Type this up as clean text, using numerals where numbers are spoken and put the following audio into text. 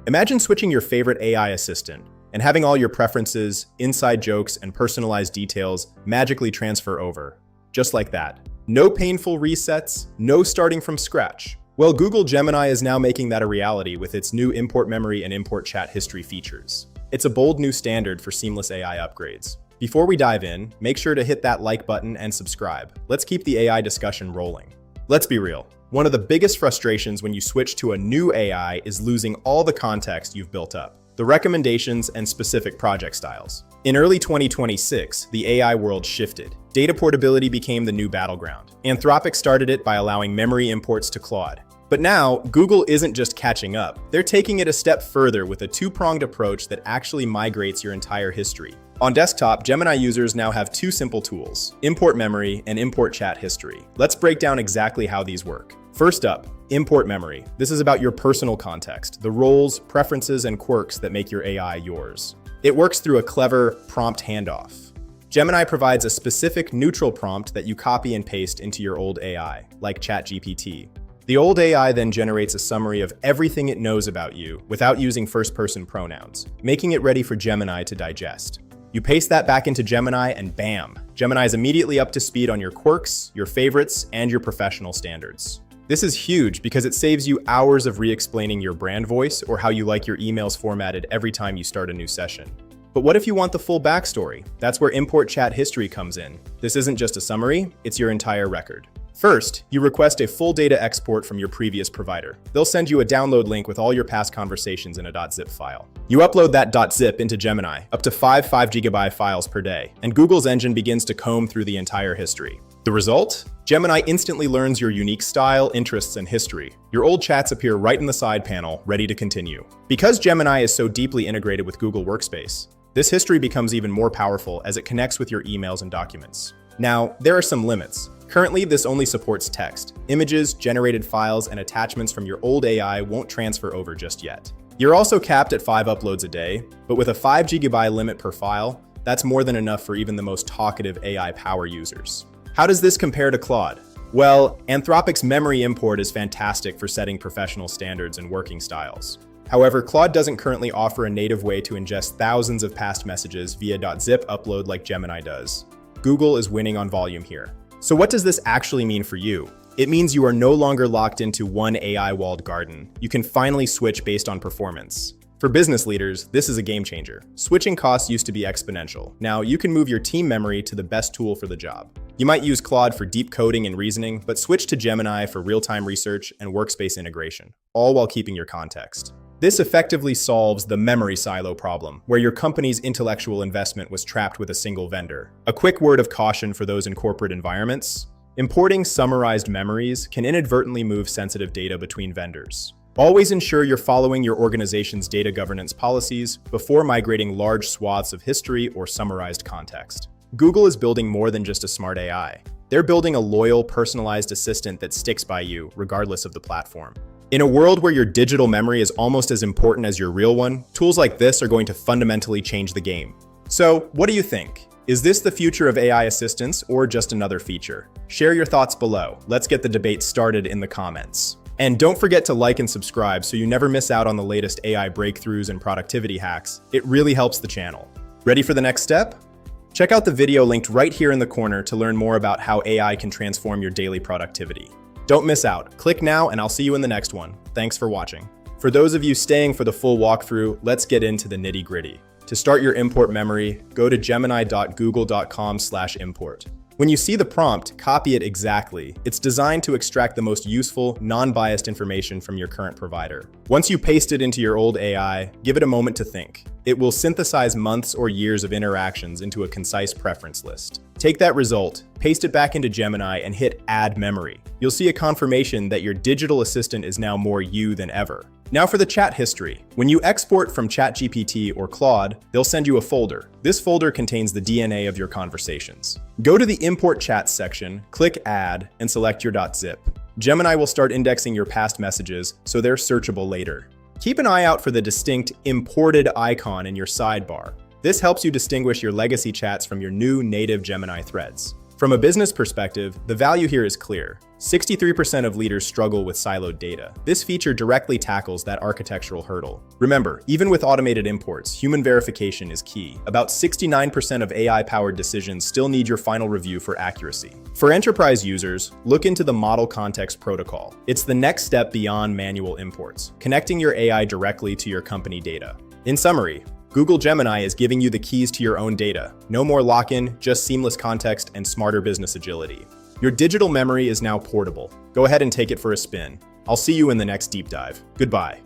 Imagine switching your favorite AI assistant and having all your preferences, inside jokes, and personalized details magically transfer over. Just like that. No painful resets, no starting from scratch. Well, Google Gemini is now making that a reality with its new import memory and import chat history features. It's a bold new standard for seamless AI upgrades. Before we dive in, make sure to hit that like button and subscribe. Let's keep the AI discussion rolling. Let's be real. One of the biggest frustrations when you switch to a new AI is losing all the context you've built up, the recommendations and specific project styles. In early 2026, the AI world shifted. Data portability became the new battleground. Anthropic started it by allowing memory imports to Claude. But now, Google isn't just catching up. They're taking it a step further with a two-pronged approach that actually migrates your entire history. On desktop, Gemini users now have two simple tools: import memory and import chat history. Let's break down exactly how these work. First up, import memory. This is about your personal context, the roles, preferences, and quirks that make your AI yours. It works through a clever prompt handoff. Gemini provides a specific neutral prompt that you copy and paste into your old AI, like ChatGPT. The old AI then generates a summary of everything it knows about you without using first-person pronouns, making it ready for Gemini to digest. You paste that back into Gemini and bam! Gemini is immediately up to speed on your quirks, your favorites, and your professional standards. This is huge because it saves you hours of re-explaining your brand voice or how you like your emails formatted every time you start a new session. But what if you want the full backstory? That's where import chat history comes in. This isn't just a summary, it's your entire record. First, you request a full data export from your previous provider. They'll send you a download link with all your past conversations in a .zip file. You upload that .zip into Gemini, up to 5 5GB files per day, and Google's engine begins to comb through the entire history. The result? Gemini instantly learns your unique style, interests, and history. Your old chats appear right in the side panel, ready to continue. Because Gemini is so deeply integrated with Google Workspace, this history becomes even more powerful as it connects with your emails and documents. Now, there are some limits. Currently, this only supports text. Images, generated files, and attachments from your old AI won't transfer over just yet. You're also capped at 5 uploads a day, but with a 5GB limit per file, that's more than enough for even the most talkative AI power users. How does this compare to Claude? Well, Anthropic's memory import is fantastic for setting professional standards and working styles. However, Claude doesn't currently offer a native way to ingest thousands of past messages via .zip upload like Gemini does. Google is winning on volume here. So what does this actually mean for you? It means you are no longer locked into one AI walled garden. You can finally switch based on performance. For business leaders, this is a game changer. Switching costs used to be exponential. Now you can move your team memory to the best tool for the job. You might use Claude for deep coding and reasoning, but switch to Gemini for real-time research and workspace integration, all while keeping your context. This effectively solves the memory silo problem, where your company's intellectual investment was trapped with a single vendor. A quick word of caution for those in corporate environments: importing summarized memories can inadvertently move sensitive data between vendors. Always ensure you're following your organization's data governance policies before migrating large swaths of history or summarized context. Google is building more than just a smart AI. They're building a loyal, personalized assistant that sticks by you, regardless of the platform. In a world where your digital memory is almost as important as your real one, tools like this are going to fundamentally change the game. So, what do you think? Is this the future of AI assistants or just another feature? Share your thoughts below. Let's get the debate started in the comments. And don't forget to like and subscribe so you never miss out on the latest AI breakthroughs and productivity hacks. It really helps the channel. Ready for the next step? Check out the video linked right here in the corner to learn more about how AI can transform your daily productivity. Don't miss out. Click now and I'll see you in the next one. Thanks for watching. For those of you staying for the full walkthrough, let's get into the nitty-gritty. To start your import memory, go to gemini.google.com/import. When you see the prompt, copy it exactly. It's designed to extract the most useful, non-biased information from your current provider. Once you paste it into your old AI, give it a moment to think. It will synthesize months or years of interactions into a concise preference list. Take that result, paste it back into Gemini, and hit Add Memory. You'll see a confirmation that your digital assistant is now more you than ever. Now for the chat history. When you export from ChatGPT or Claude, they'll send you a folder. This folder contains the DNA of your conversations. Go to the Import Chats section, click Add, and select your .zip. Gemini will start indexing your past messages, so they're searchable later. Keep an eye out for the distinct imported icon in your sidebar. This helps you distinguish your legacy chats from your new native Gemini threads. From a business perspective, the value here is clear. 63% of leaders struggle with siloed data. This feature directly tackles that architectural hurdle. Remember, even with automated imports, human verification is key. About 69% of AI-powered decisions still need your final review for accuracy. For enterprise users, look into the Model Context Protocol. It's the next step beyond manual imports, connecting your AI directly to your company data. In summary, Google Gemini is giving you the keys to your own data. No more lock-in, just seamless context and smarter business agility. Your digital memory is now portable. Go ahead and take it for a spin. I'll see you in the next deep dive. Goodbye.